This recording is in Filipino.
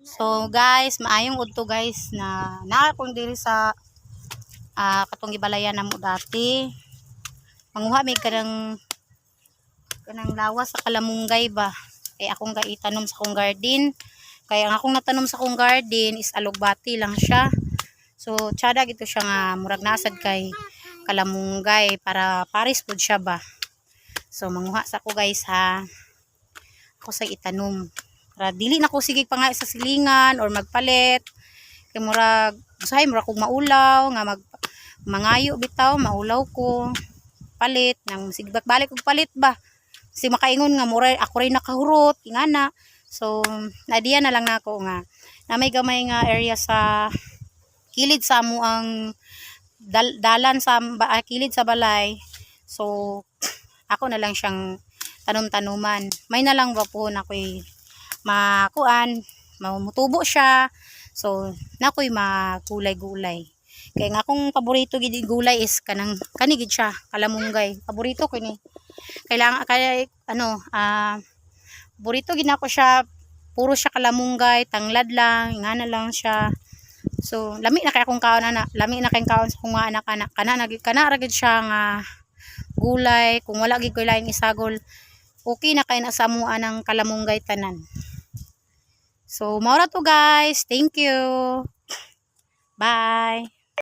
So guys, maayong udto guys na akong diri sa katong gibalayan namo dati. Manguha mi kanang lawas sa kalamunggay ba. Kay akong gaitanom sa akong garden. Kaya ang akong natanom sa akong garden is alugbati lang siya. So tsada gito siya nga murag nasad kay kalamunggay para paris pud siya ba. So manguha sa ako guys ha. Ako sa itanom. Para dili na ko sige pa nga sa silingan or magpalit. Kay murag usahay murag kog maulaw nga mangayo bitaw, maulaw ko. Palit nang sigbak balik og palit ba. Si makaingon nga mura ako ray nakahurot ingana. So nadiya na lang nako nga na may gamay nga area sa kilid sa amo ang dalan sa kilid sa balay. So ako na lang siyang tanom-tanuman. May na lang ba po na ako'y makuan, mamutubo siya. So nakoy magulay-gulay. Kaya nga akong paborito gid gulay is kani gid siya, kalamunggay. Paborito ko ni. Kailangan kay paborito gid nako siya. Puro siya kalamunggay, tanglad lang, ingana lang siya. So lami na kay akong kaon ana, lami na kay kaon sa akong mga anak-anak. Kana ra gid siya nga gulay. Kung wala gid ko laing isagol, okay na kay na sa mua ng kalamunggay tanan. So mao ra to guys. Thank you. Bye.